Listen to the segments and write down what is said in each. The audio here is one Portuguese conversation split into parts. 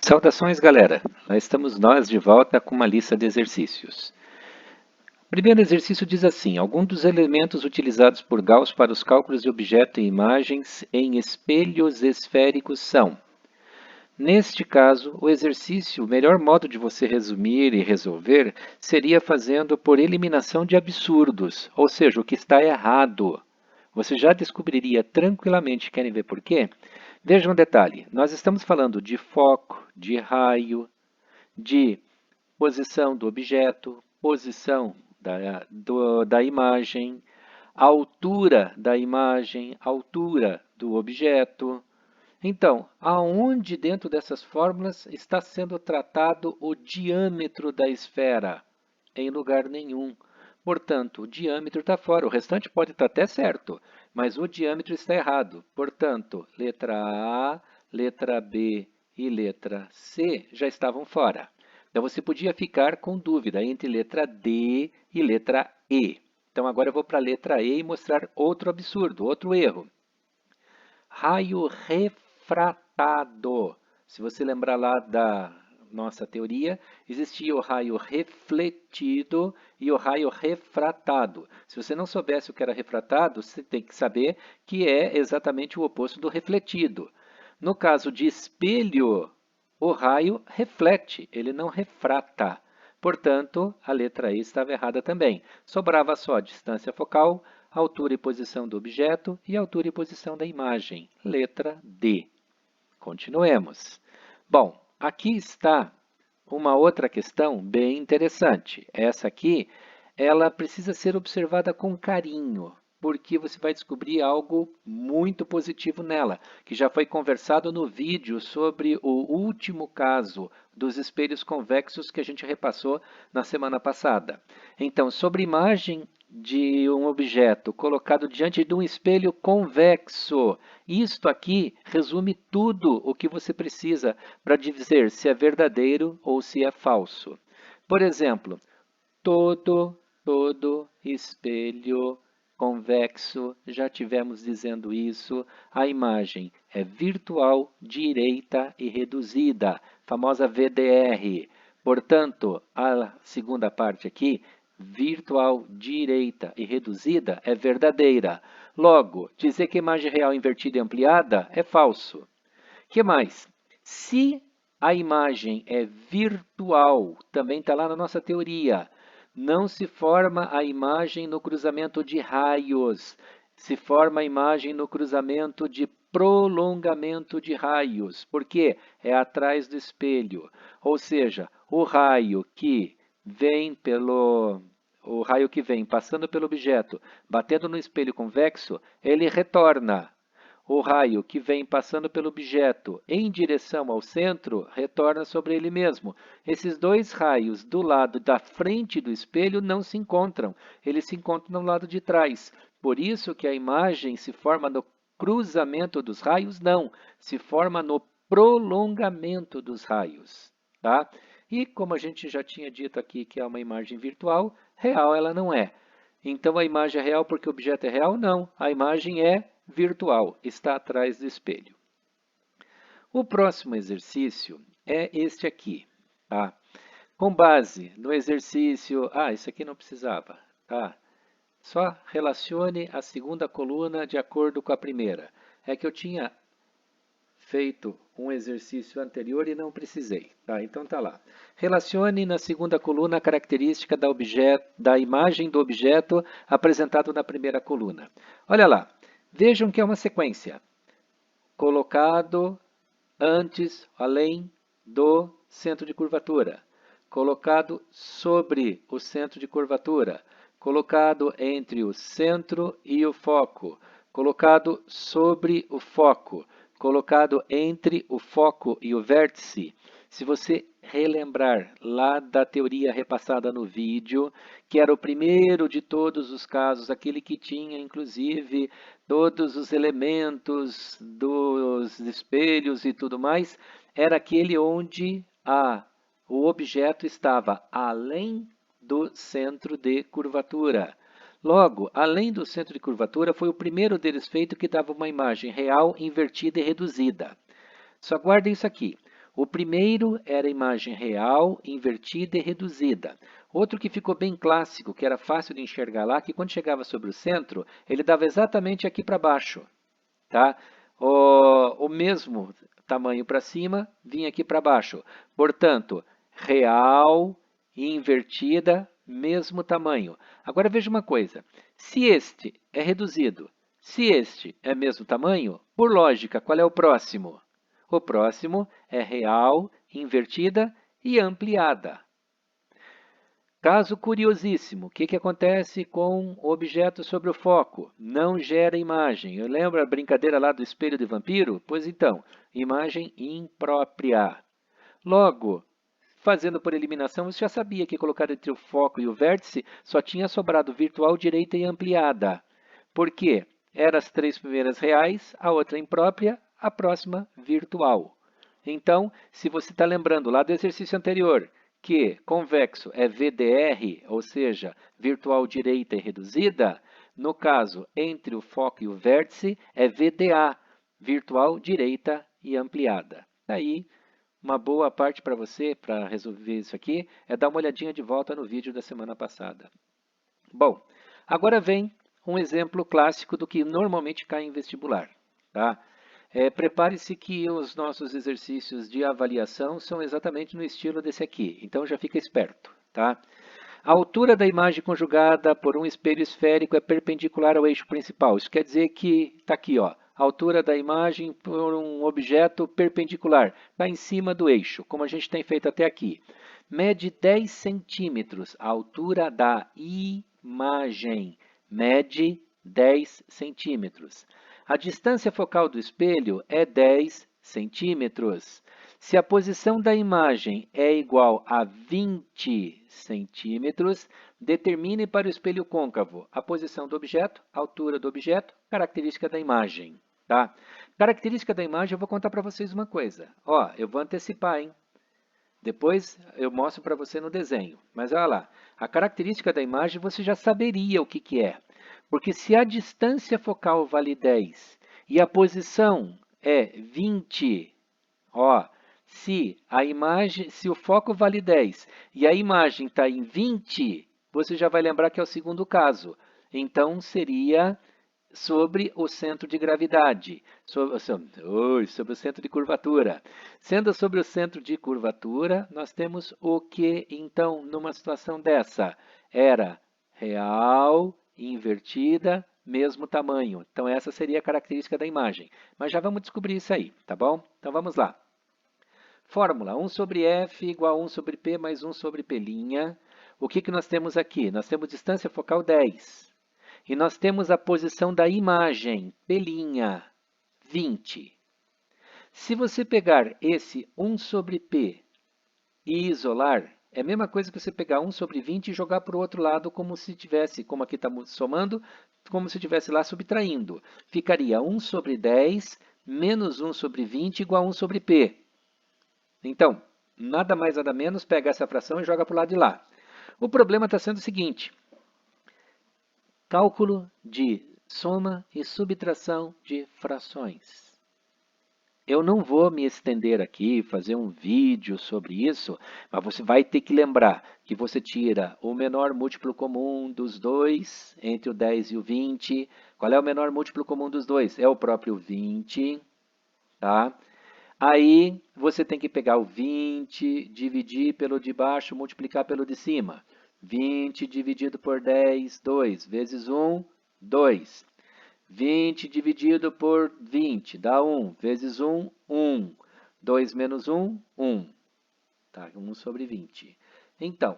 Saudações, galera! Lá estamos nós de volta com uma lista de exercícios. O primeiro exercício diz assim: alguns dos elementos utilizados por Gauss para os cálculos de objeto e imagens em espelhos esféricos são. Neste caso, o exercício, o melhor modo de você resumir e resolver seria fazendo por eliminação de absurdos, ou seja, o que está errado. Você já descobriria tranquilamente. Querem ver por quê? Veja um detalhe: nós estamos falando de foco, de raio, de posição do objeto, posição da imagem, altura da imagem, altura do objeto. Então, aonde dentro dessas fórmulas está sendo tratado o diâmetro da esfera? Em lugar nenhum. Portanto, o diâmetro está fora. O restante pode estar até certo, mas o diâmetro está errado. Portanto, letra A, letra B e letra C já estavam fora. Então, você podia ficar com dúvida entre letra D e letra E. Então, agora eu vou para a letra E e mostrar outro absurdo, outro erro. Raio refratado. Se você lembrar lá da nossa teoria, existia o raio refletido e o raio refratado. Se você não soubesse o que era refratado, você tem que saber que é exatamente o oposto do refletido. No caso de espelho, o raio reflete, ele não refrata. Portanto, a letra E estava errada também. Sobrava só a distância focal, altura e posição do objeto e altura e posição da imagem. Letra D. Continuemos. Bom, aqui está uma outra questão bem interessante. Essa aqui, ela precisa ser observada com carinho, porque você vai descobrir algo muito positivo nela, que já foi conversado no vídeo sobre o último caso dos espelhos convexos que a gente repassou na semana passada. Então, sobre imagem de um objeto colocado diante de um espelho convexo. Isto aqui resume tudo o que você precisa para dizer se é verdadeiro ou se é falso. Por exemplo, todo espelho convexo, já tivemos dizendo isso, a imagem é virtual, direita e reduzida, famosa VDR. Portanto, a segunda parte aqui, virtual, direita e reduzida, é verdadeira. Logo, dizer que a imagem real invertida e ampliada é falso. Que mais? Se a imagem é virtual, também está lá na nossa teoria, não se forma a imagem no cruzamento de raios, se forma a imagem no cruzamento de prolongamento de raios, porque é atrás do espelho. Ou seja, o raio que vem passando pelo objeto, batendo no espelho convexo, ele retorna. O raio que vem passando pelo objeto em direção ao centro retorna sobre ele mesmo. Esses dois raios do lado da frente do espelho não se encontram, eles se encontram no lado de trás. Por isso que a imagem se forma no cruzamento dos raios? Não, se forma no prolongamento dos raios. Tá? E como a gente já tinha dito aqui que é uma imagem virtual, real ela não é. Então a imagem é real porque o objeto é real? Não, a imagem é virtual, está atrás do espelho. O próximo exercício é este aqui. Tá? Com base no exercício... isso aqui não precisava. Tá? Só relacione a segunda coluna de acordo com a primeira. É que eu tinha feito um exercício anterior e não precisei. Tá? Então tá lá. Relacione na segunda coluna a característica da imagem do objeto apresentado na primeira coluna. Olha lá. Vejam que é uma sequência. Colocado antes, além do centro de curvatura. Colocado sobre o centro de curvatura. Colocado entre o centro e o foco. Colocado sobre o foco. Colocado entre o foco e o vértice. Se você relembrar lá da teoria repassada no vídeo, que era o primeiro de todos os casos, aquele que tinha, inclusive, todos os elementos dos espelhos e tudo mais, era aquele onde o objeto estava além do centro de curvatura. Logo, além do centro de curvatura, foi o primeiro deles feito que dava uma imagem real, invertida e reduzida. Só guardem isso aqui. O primeiro era a imagem real, invertida e reduzida. Outro que ficou bem clássico, que era fácil de enxergar lá, que quando chegava sobre o centro, ele dava exatamente aqui para baixo. Tá? O mesmo tamanho para cima, vinha aqui para baixo. Portanto, real e invertida, mesmo tamanho. Agora veja uma coisa, se este é reduzido, se este é mesmo tamanho, por lógica, qual é o próximo? O próximo é real, invertida e ampliada. Caso curiosíssimo, o que acontece com o objeto sobre o foco? Não gera imagem. Eu lembro a brincadeira lá do espelho de vampiro? Pois então, imagem imprópria. Logo, fazendo por eliminação, você já sabia que colocar entre o foco e o vértice só tinha sobrado virtual, direita e ampliada. Por quê? Eram as três primeiras reais, a outra imprópria, a próxima virtual. Então, se você está lembrando lá do exercício anterior, que convexo é VDR, ou seja, virtual direita e reduzida, no caso, entre o foco e o vértice, é VDA, virtual direita e ampliada. Daí, uma boa parte para você, para resolver isso aqui, é dar uma olhadinha de volta no vídeo da semana passada. Bom, agora vem um exemplo clássico do que normalmente cai em vestibular. Tá? Prepare-se que os nossos exercícios de avaliação são exatamente no estilo desse aqui, então já fica esperto. Tá? A altura da imagem conjugada por um espelho esférico é perpendicular ao eixo principal. Isso quer dizer que está aqui, ó, a altura da imagem por um objeto perpendicular, está em cima do eixo, como a gente tem feito até aqui. Mede 10 centímetros a altura da imagem. Mede 10 centímetros. A distância focal do espelho é 10 centímetros. Se a posição da imagem é igual a 20 centímetros, determine para o espelho côncavo a posição do objeto, a altura do objeto, característica da imagem. Tá? Característica da imagem, eu vou contar para vocês uma coisa. Ó, eu vou antecipar, hein? Depois eu mostro para você no desenho. Mas olha lá, a característica da imagem você já saberia o que é. Porque se a distância focal vale 10 e a posição é 20, ó, se o foco vale 10 e a imagem está em 20, você já vai lembrar que é o segundo caso. Então, seria sobre o centro de gravidade, sobre o centro de curvatura. Sendo sobre o centro de curvatura, nós temos o que, então, numa situação dessa? Era real, invertida, mesmo tamanho. Então, essa seria a característica da imagem. Mas já vamos descobrir isso aí, tá bom? Então, vamos lá. Fórmula 1 sobre F igual a 1 sobre P mais 1 sobre P'. O que nós temos aqui? Nós temos distância focal 10. E nós temos a posição da imagem, P', 20. Se você pegar esse 1 sobre P e isolar, é a mesma coisa que você pegar 1 sobre 20 e jogar para o outro lado como se tivesse, como aqui está somando, como se estivesse lá subtraindo. Ficaria 1 sobre 10 menos 1 sobre 20 igual a 1 sobre P. Então, nada mais nada menos, pega essa fração e joga para o lado de lá. O problema está sendo o seguinte. Cálculo de soma e subtração de frações. Eu não vou me estender aqui, fazer um vídeo sobre isso, mas você vai ter que lembrar que você tira o menor múltiplo comum dos dois, entre o 10 e o 20. Qual é o menor múltiplo comum dos dois? É o próprio 20, tá? Aí você tem que pegar o 20, dividir pelo de baixo, multiplicar pelo de cima. 20 dividido por 10, 2, vezes 1, 2. 20 dividido por 20 dá 1, vezes 1, 1. 2 menos 1, 1. Tá, 1 sobre 20. Então,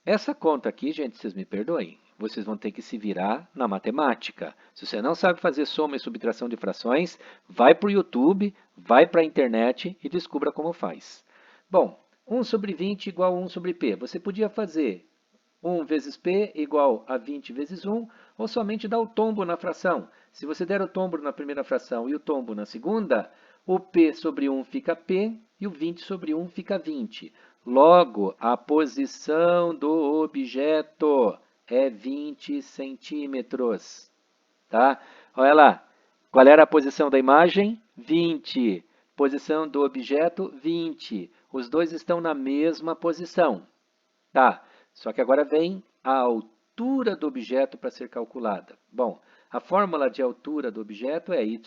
essa conta aqui, gente, vocês me perdoem, vocês vão ter que se virar na matemática. Se você não sabe fazer soma e subtração de frações, vai para o YouTube, vai para a internet e descubra como faz. Bom, 1 sobre 20 igual a 1 sobre P. Você podia fazer 1 vezes P igual a 20 vezes 1, ou somente dar o tombo na fração. Se você der o tombo na primeira fração e o tombo na segunda, o P sobre 1 fica P e o 20 sobre 1 fica 20. Logo, a posição do objeto é 20 centímetros. Tá? Olha lá, qual era a posição da imagem? 20. Posição do objeto, 20. Os dois estão na mesma posição. Tá, só que agora vem a altura do objeto para ser calculada. Bom, a fórmula de altura do objeto é y'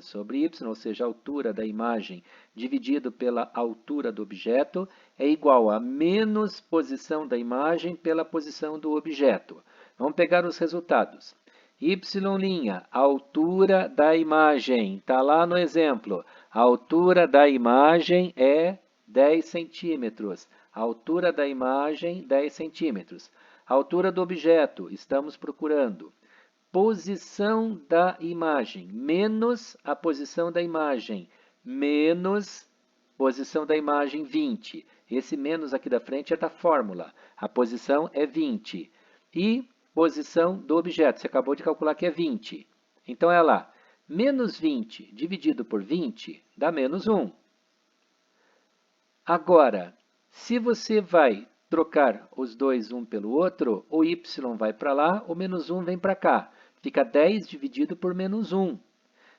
sobre y, ou seja, a altura da imagem dividido pela altura do objeto, é igual a menos posição da imagem pela posição do objeto. Vamos pegar os resultados. Y', a altura da imagem, está lá no exemplo. A altura da imagem é 10 centímetros. A altura da imagem, 10 centímetros. A altura do objeto, estamos procurando. Posição da imagem, menos a posição da imagem, menos posição da imagem, 20. Esse menos aqui da frente é da fórmula. A posição é 20. E posição do objeto, você acabou de calcular que é 20. Então, é lá, menos 20 dividido por 20 dá menos 1. Agora, se você vai trocar os dois um pelo outro, o y vai para lá, o menos 1 vem para cá. Fica 10 dividido por menos 1.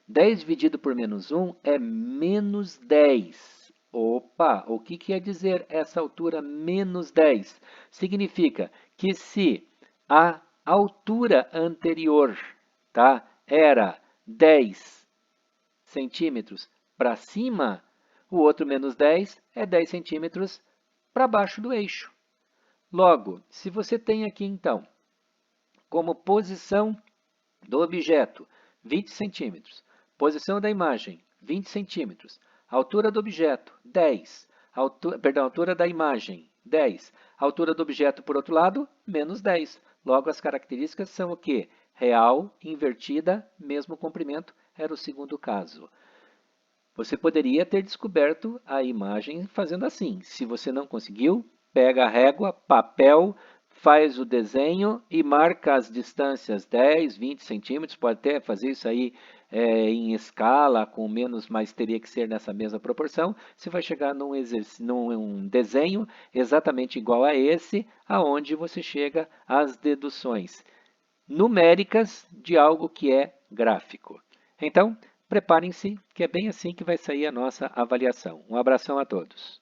10 dividido por menos 1 é menos 10. Opa, o que quer dizer essa altura menos 10? Significa que se a altura anterior, tá, era 10 centímetros para cima, o outro menos 10 é 10 centímetros para baixo do eixo. Logo, se você tem aqui, então, como posição do objeto 20 centímetros, posição da imagem 20 centímetros, altura do objeto 10, altura da imagem 10, altura do objeto, por outro lado, menos 10. Logo, as características são o quê? Real, invertida, mesmo comprimento, era o segundo caso. Você poderia ter descoberto a imagem fazendo assim. Se você não conseguiu, pega a régua, papel, faz o desenho e marca as distâncias 10, 20 centímetros. Pode até fazer isso aí em escala, com menos, mas teria que ser nessa mesma proporção. Você vai chegar num desenho exatamente igual a esse, aonde você chega às deduções numéricas de algo que é gráfico. Então, preparem-se, que é bem assim que vai sair a nossa avaliação. Um abração a todos.